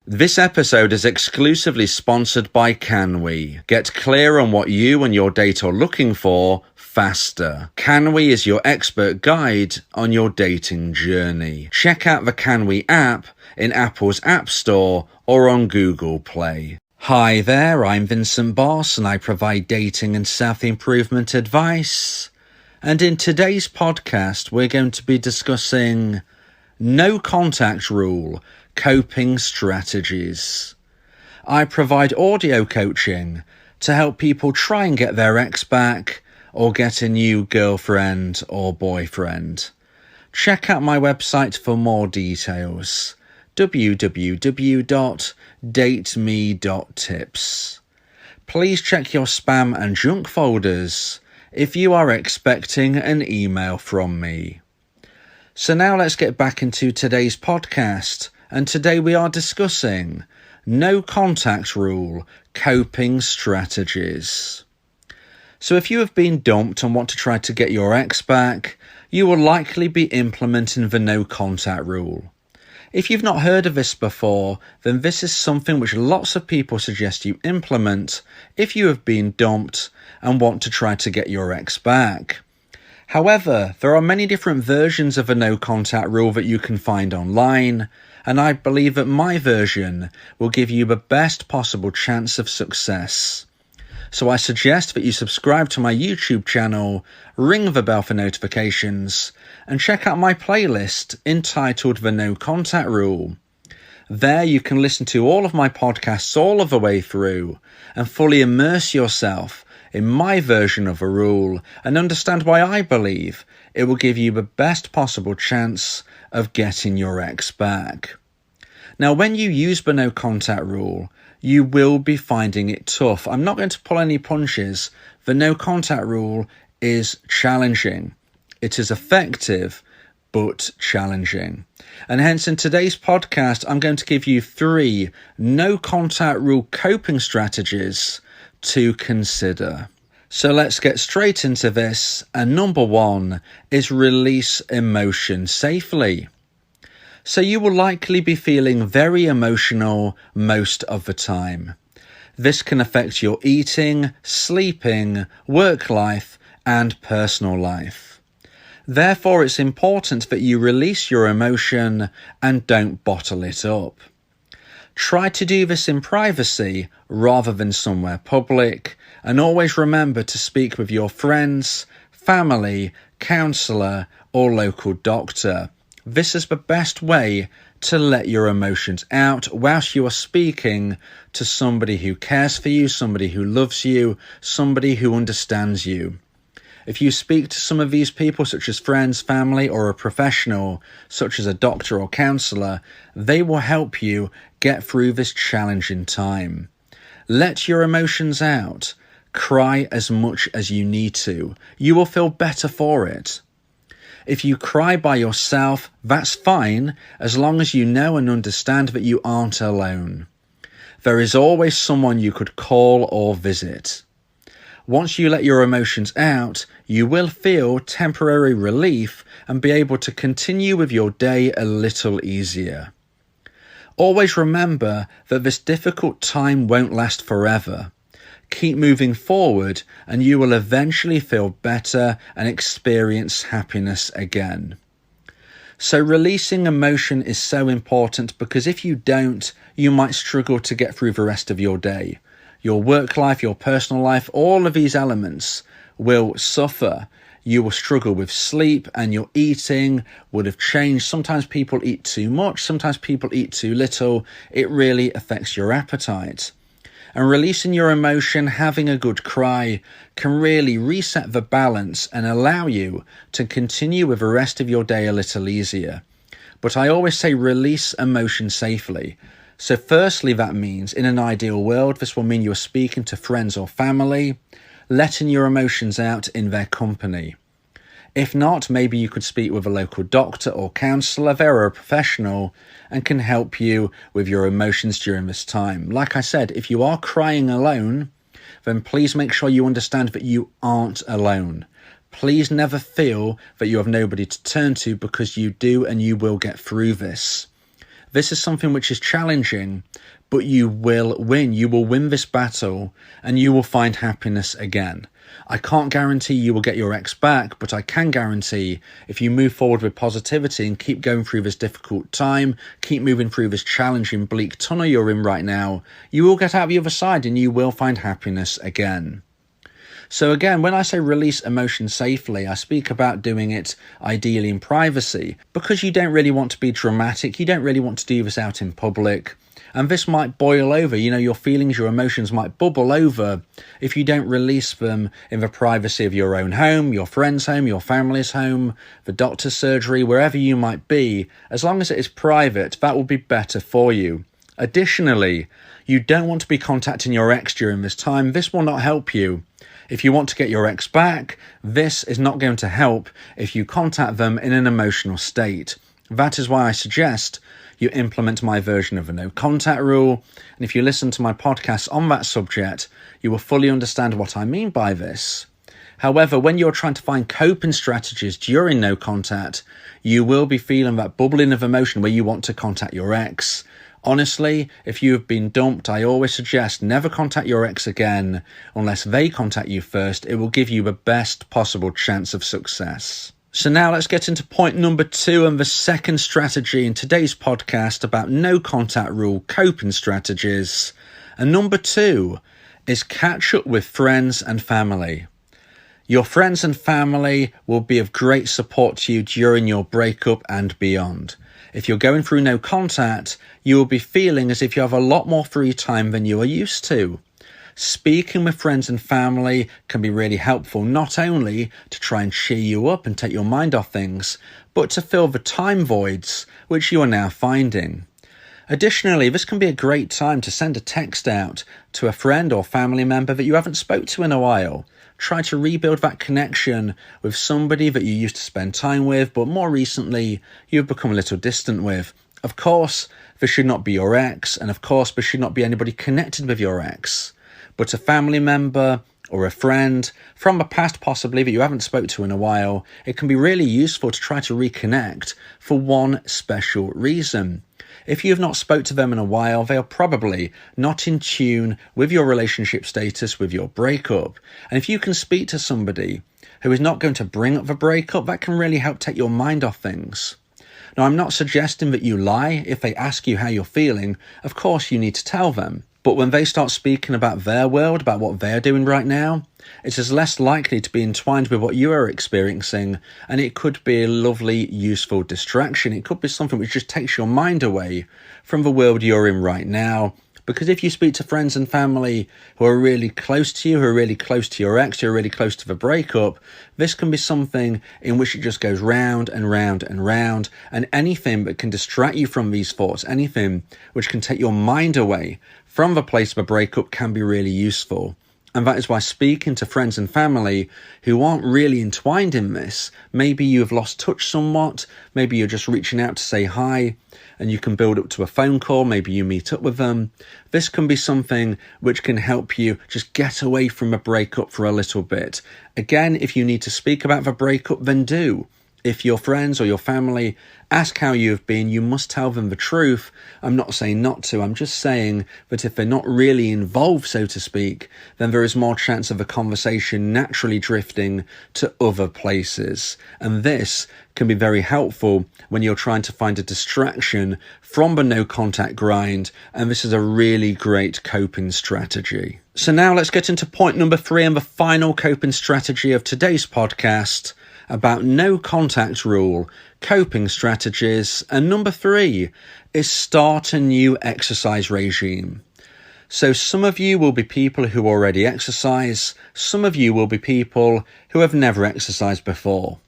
This episode is exclusively sponsored by CanWe. Get clear on what you and your date are looking for faster. CanWe is your expert guide on your dating journey. Check out the CanWe app in Apple's App Store or on Google Play. Hi there, I'm Vincent Boss and I provide dating and self-improvement advice. And in today's podcast, we're going to be discussing no contact rule, coping strategies. I provide audio coaching to help people try and get their ex back or get a new girlfriend or boyfriend. Check out my website for more details. www.dateme.tips. Please check your spam and junk folders if you are expecting an email from me. So now let's get back into today's podcast, and today we are discussing no contact rule, coping strategies. So if you have been dumped and want to try to get your ex back, you will likely be implementing the no contact rule. If you've not heard of this before, then this is something which lots of people suggest you implement if you have been dumped and want to try to get your ex back. However, there are many different versions of a no contact rule that you can find online, and I believe that my version will give you the best possible chance of success. So I suggest that you subscribe to my YouTube channel, ring the bell for notifications, and check out my playlist entitled The No Contact Rule. There you can listen to all of my podcasts all of the way through and fully immerse yourself in my version of a rule and understand why I believe it will give you the best possible chance of getting your ex back. Now, when you use the no contact rule, you will be finding it tough. I'm not going to pull any punches. The no contact rule is challenging. It is effective, but challenging. And hence in today's podcast, I'm going to give you 3 no contact rule coping strategies to consider. So let's get straight into this. And number 1 is release emotion safely. So you will likely be feeling very emotional most of the time. This can affect your eating, sleeping, work life, and personal life. Therefore, it's important that you release your emotion and don't bottle it up. Try to do this in privacy rather than somewhere public, and always remember to speak with your friends, family, counsellor, or local doctor. This is the best way to let your emotions out whilst you are speaking to somebody who cares for you, somebody who loves you, somebody who understands you. If you speak to some of these people, such as friends, family, or a professional, such as a doctor or counsellor, they will help you get through this challenging time. Let your emotions out. Cry as much as you need to. You will feel better for it. If you cry by yourself, that's fine, as long as you know and understand that you aren't alone. There is always someone you could call or visit. Once you let your emotions out, you will feel temporary relief and be able to continue with your day a little easier. Always remember that this difficult time won't last forever. Keep moving forward and you will eventually feel better and experience happiness again. So releasing emotion is so important because if you don't, you might struggle to get through the rest of your day. Your work life, your personal life, all of these elements will suffer. You will struggle with sleep and your eating would have changed. Sometimes people eat too much, sometimes people eat too little. It really affects your appetite. And releasing your emotion, having a good cry, can really reset the balance and allow you to continue with the rest of your day a little easier. But I always say release emotion safely. So firstly, that means in an ideal world, this will mean you're speaking to friends or family, letting your emotions out in their company. If not, maybe you could speak with a local doctor or counsellor. They're a professional and can help you with your emotions during this time. Like I said, if you are crying alone, then please make sure you understand that you aren't alone. Please never feel that you have nobody to turn to, because you do and you will get through this. This is something which is challenging, but you will win. You will win this battle and you will find happiness again. I can't guarantee you will get your ex back, but I can guarantee if you move forward with positivity and keep going through this difficult time, keep moving through this challenging, bleak tunnel you're in right now, you will get out the other side and you will find happiness again. So again, when I say release emotion safely, I speak about doing it ideally in privacy, because you don't really want to be dramatic, you don't really want to do this out in public, and this might boil over, your feelings, your emotions might bubble over if you don't release them in the privacy of your own home, your friend's home, your family's home, the doctor's surgery, wherever you might be. As long as it is private, that will be better for you. Additionally, you don't want to be contacting your ex during this time. This will not help you. If you want to get your ex back, this is not going to help if you contact them in an emotional state. That is why I suggest you implement my version of a no contact rule. And if you listen to my podcast on that subject, you will fully understand what I mean by this. However, when you're trying to find coping strategies during no contact, you will be feeling that bubbling of emotion where you want to contact your ex. Honestly, if you have been dumped, I always suggest never contact your ex again unless they contact you first. It will give you the best possible chance of success. So now let's get into point number 2 and the second strategy in today's podcast about no contact rule coping strategies. And number 2 is catch up with friends and family. Your friends and family will be of great support to you during your breakup and beyond. If you're going through no contact, you will be feeling as if you have a lot more free time than you are used to. Speaking with friends and family can be really helpful, not only to try and cheer you up and take your mind off things, but to fill the time voids which you are now finding. Additionally, this can be a great time to send a text out to a friend or family member that you haven't spoke to in a while. Try to rebuild that connection with somebody that you used to spend time with, but more recently you've become a little distant with. Of course, this should not be your ex, and of course, this should not be anybody connected with your ex, but a family member or a friend from the past possibly that you haven't spoke to in a while. It can be really useful to try to reconnect for one special reason. If you have not spoke to them in a while, they are probably not in tune with your relationship status, with your breakup. And if you can speak to somebody who is not going to bring up the breakup, that can really help take your mind off things. Now, I'm not suggesting that you lie. If they ask you how you're feeling, of course you need to tell them. But when they start speaking about their world, about what they're doing right now, it is less likely to be entwined with what you are experiencing, and it could be a lovely, useful distraction. It could be something which just takes your mind away from the world you're in right now. Because if you speak to friends and family who are really close to you, who are really close to your ex, who are really close to the breakup, this can be something in which it just goes round and round and round, and anything that can distract you from these thoughts, anything which can take your mind away from the place of a breakup can be really useful. And that is why speaking to friends and family who aren't really entwined in this, maybe you have lost touch somewhat, maybe you're just reaching out to say hi, and you can build up to a phone call, maybe you meet up with them. This can be something which can help you just get away from a breakup for a little bit. Again, if you need to speak about the breakup, then do. If your friends or your family ask how you've been, you must tell them the truth. I'm not saying not to, I'm just saying that if they're not really involved, so to speak, then there is more chance of a conversation naturally drifting to other places. And this can be very helpful when you're trying to find a distraction from the no contact grind, and this is a really great coping strategy. So now let's get into point number 3 and the final coping strategy of today's podcast about no contact rule, coping strategies, and number 3 is start a new exercise regime. So some of you will be people who already exercise, some of you will be people who have never exercised before.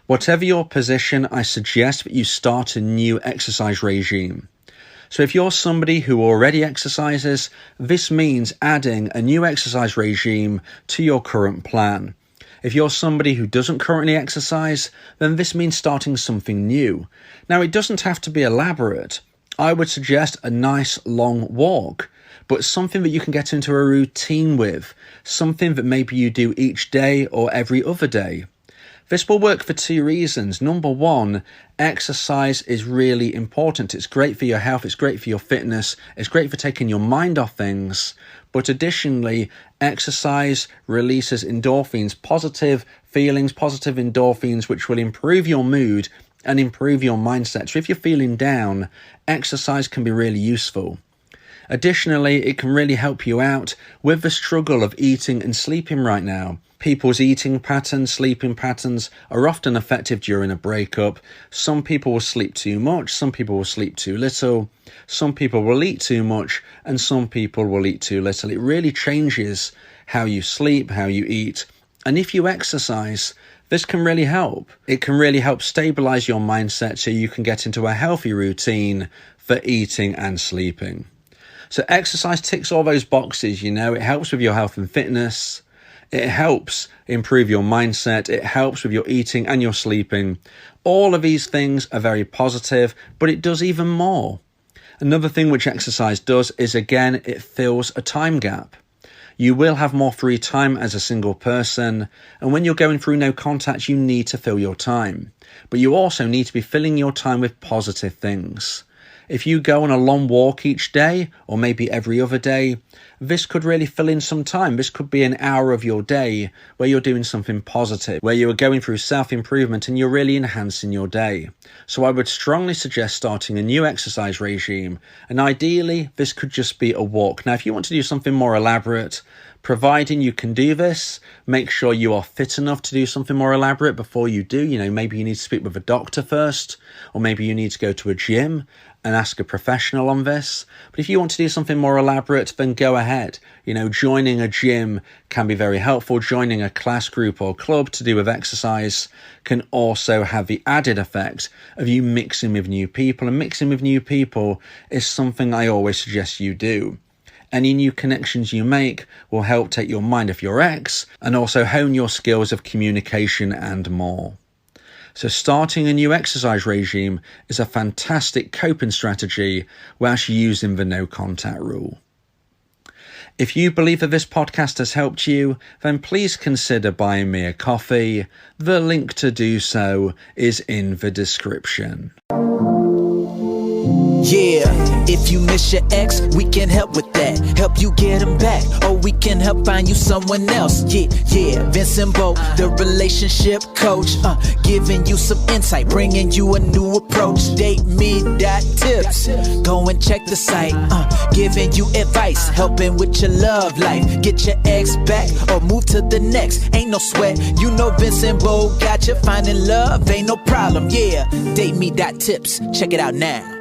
Whatever your position, I suggest that you start a new exercise regime. So if you're somebody who already exercises, this means adding a new exercise regime to your current plan. If you're somebody who doesn't currently exercise, then this means starting something new. Now, it doesn't have to be elaborate. I would suggest a nice long walk, but something that you can get into a routine with, something that maybe you do each day or every other day. This will work for two reasons. Number one, exercise is really important. It's great for your health, it's great for your fitness, it's great for taking your mind off things. But additionally, exercise releases endorphins, positive feelings, positive endorphins, which will improve your mood and improve your mindset. So if you're feeling down, exercise can be really useful. Additionally, it can really help you out with the struggle of eating and sleeping right now. People's eating patterns, sleeping patterns are often affected during a breakup. Some people will sleep too much, some people will sleep too little, some people will eat too much, and some people will eat too little. It really changes how you sleep, how you eat. And if you exercise, this can really help. It can really help stabilize your mindset so you can get into a healthy routine for eating and sleeping. So exercise ticks all those boxes, it helps with your health and fitness. It helps improve your mindset. It helps with your eating and your sleeping. All of these things are very positive, but it does even more. Another thing which exercise does is, again, it fills a time gap. You will have more free time as a single person, and when you're going through no contact, you need to fill your time. But you also need to be filling your time with positive things. If you go on a long walk each day, or maybe every other day, this could really fill in some time. This could be an hour of your day where you're doing something positive, where you are going through self-improvement and you're really enhancing your day. So I would strongly suggest starting a new exercise regime, and ideally this could just be a walk. Now, if you want to do something more elaborate, providing you can do this, make sure you are fit enough to do something more elaborate before you do. Maybe you need to speak with a doctor first, or maybe you need to go to a gym and ask a professional on this. But if you want to do something more elaborate, then go ahead. Joining a gym can be very helpful. Joining a class group or club to do with exercise can also have the added effect of you mixing with new people. And mixing with new people is something I always suggest you do. Any new connections you make will help take your mind off your ex and also hone your skills of communication and more. So starting a new exercise regime is a fantastic coping strategy whilst using the no contact rule. If you believe that this podcast has helped you, then please consider buying me a coffee. The link to do so is in the description. Yeah, if you miss your ex, we can help with that. Help you get him back, or we can help find you someone else. Yeah, Vincent, the relationship coach, giving you some insight, bringing you a new approach. DateMe.tips, go and check the site, giving you advice, helping with your love life. Get your ex back or move to the next. Ain't no sweat, Vincent got you. Finding love ain't no problem. Yeah, DateMe.tips, check it out now.